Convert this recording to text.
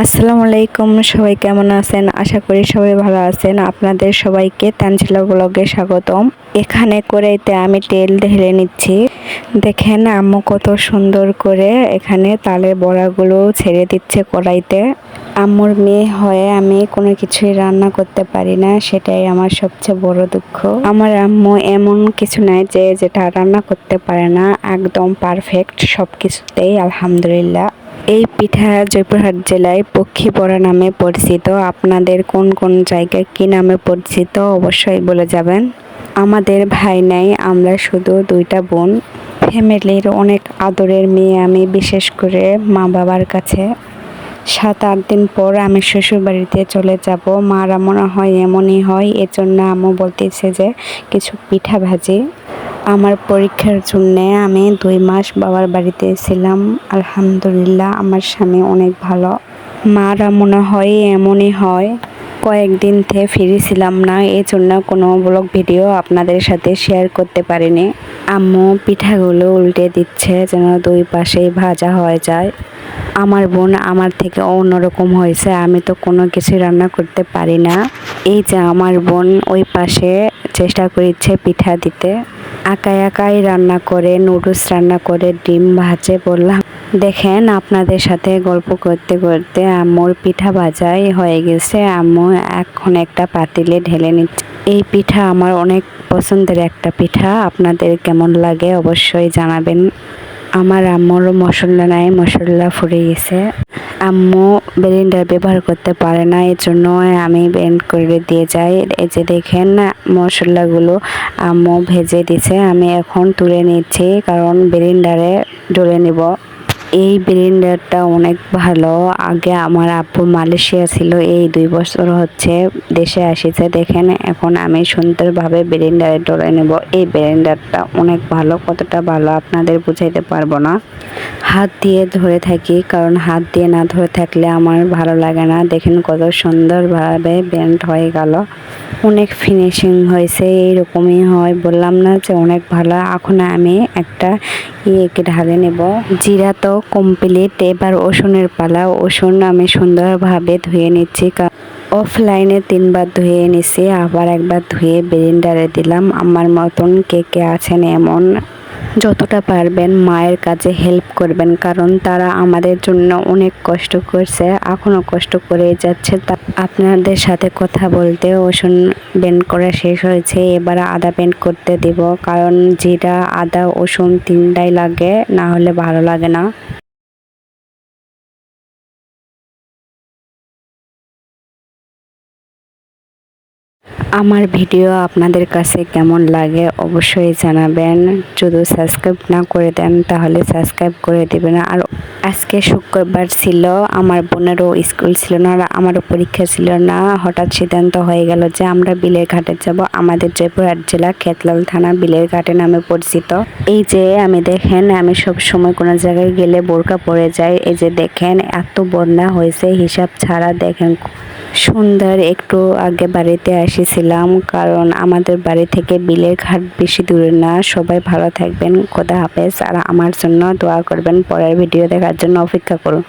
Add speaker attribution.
Speaker 1: আসসালামু আলাইকুম, সবাই কেমন আছেন? আশা করি সবাই ভালো আছেন। আপনাদের সবাইকে তানজিলা ব্লগে স্বাগতম। এখানে কড়াইতে আমি তেল ঢেলে নিচ্ছি। দেখেন আম্মু কত সুন্দর করে এখানে তালের বড়াগুলো ছেড়ে দিচ্ছে কড়াইতে। আম্মুর মেয়ে হয়ে আমি কোনো কিছুই রান্না করতে পারি না, সেটাই আমার সবচেয়ে বড় দুঃখ। আমার আম্মু এমন কিছু নাই যে যেটা রান্না করতে পারে না, একদম পারফেক্ট সব কিছুতেই আলহামদুলিল্লাহ। এই পিঠা জয়পুরহাট জেলায় পক্ষী বড়া নামে পরিচিত। আপনাদের কোন কোন জায়গায় কি নামে পরিচিত অবশ্যই বলে যাবেন। আমাদের ভাই নাই, আমরা শুধু দুইটা বোন। ফ্যামিলির অনেক আদরের মেয়ে আমি, বিশেষ করে মা বাবার কাছে। 7-8 দিন পর আমি শ্বশুর বাড়িতে চলে যাব। মারা মনে হয় এমনই হয়, এজন্য আম্মু বলতেছে যে কিছু পিঠা ভাজি। আমার পরীক্ষার জন্য আমি 2 মাস বাবার বাড়িতে ছিলাম। আলহামদুলিল্লাহ আমার স্বামী অনেক ভালো। মারা মনে হয় এমনই হয়। কয়েকদিন থেকে ফ্রি ছিলাম না, এই জন্য কোনো ব্লগ ভিডিও আপনাদের সাথে শেয়ার করতে পারিনি। আম্মু পিঠাগুলো উল্টে দিচ্ছে যেন 2 পাশেই ভাজা হয়ে যায়। আমার বোন আমার থেকে অন্যরকম হয়েছে, আমি তো কোনো কিছু রান্না করতে পারি না। এই যে আমার বোন ওই পাশে চেষ্টা করছে পিঠা দিতে, একাই একাই রান্না করে, নুডলস রান্না করে, ডিম ভাজে। বললাম দেখেন আপনাদের সাথে গল্প করতে করতে আম্মুর পিঠা ভাজাই হয়ে গেছে। আম্মু এখন একটা পাতিলে ঢেলে নিচ্ছে। এই পিঠা আমার অনেক পছন্দের একটা পিঠা, আপনাদের কেমন লাগে অবশ্যই জানাবেন। আমার আম্মুর মশলা নাই, মশলা ফুরিয়ে গেছে। আম্মু ব্লেন্ডার ব্যবহার করতে পারে না, এর জন্য আমি ব্লেন্ড করে দিয়ে যাই। এই যে দেখেন মশলাগুলো আম্মু ভেজে দিছে, আমি এখন তুলে নিচ্ছি কারণ ব্লেন্ডারে ডলে নেব। এই ব্লেন্ডারটা অনেক ভালো। আগে আমার আব্বু মালয়েশিয়া ছিল, এই 2 বছর হচ্ছে দেশে আসিছে। দেখেন এখন আমি সুন্দরভাবে ব্লেন্ডারে ডলে নেব। এই ব্লেন্ডারটা অনেক ভালো, কতটা ভালো আপনাদের বুঝাইতে পারবো না। হাত দিয়ে ধরে থাকি, কারণ হাত দিয়ে না ধরে থাকলে আমার ভালো লাগে না। দেখেন কত সুন্দরভাবে ব্লেন্ড হয়ে গেল, অনেক ফিনিশিং হয়েছে। এইরকমই হয়, বললাম না যে অনেক ভালো। এখন আমি একটা ইয়েকে ঢালে নেব। জিরা তো কমপ্লিট, এবার রসুনের পালা। রসুন আমি সুন্দরভাবে ধুয়ে নিচ্ছি, অফলাইনে 3 বার ধুয়ে নিছি, আবার একবার ধুয়ে ব্লেন্ডারে দিলাম। আমার মতন কে কে আছেন এমন, যতটা পারবেন মায়ের কাজে হেল্প করবেন, কারণ তারা আমাদের জন্য অনেক কষ্ট করছে, এখনও কষ্ট করে যাচ্ছে। আপনাদের সাথে কথা বলতে রসুন ব্লেন্ড করা শেষ হয়েছে, এবার আদা ব্লেন্ড করতে দেব, কারণ জিরা আদা রসুন 3টাই লাগে, না হলে ভালো লাগে না। আমার ভিডিও আপনাদের কাছে কেমন লাগে অবশ্যই জানাবেন। যদি সাবস্ক্রাইব না করে দেন তাহলে সাবস্ক্রাইব করে দেবেন। আর আজকে শুক্রবার ছিল, আমার বোনেরও স্কুল ছিল না আর আমারও পরীক্ষা ছিল না। হঠাৎ সিদ্ধান্ত হয়ে গেল যে আমরা বিলের ঘাটে যাব। আমাদের জয়পুরহাট জেলা খেতলাল থানা বিলের ঘাটে নামে পরিচিত। এই যে আমি দেখেন, আমি সব সময় কোনো জায়গায় গেলে বোরকা পরে যাই। এই যে দেখেন এত বন্যা হয়েছে হিসাব ছাড়া। দেখেন সুন্দর। একটু আগে বাড়িতে এসেছিলাম, কারণ আমাদের বাড়ি থেকে বিলের ঘাট বেশি দূরে না। সবাই ভালো থাকবেন, খোদা হাফেজ। আর আমার জন্য দোয়া করবেন, পরের ভিডিও দেখার জন্য অপেক্ষা করুন।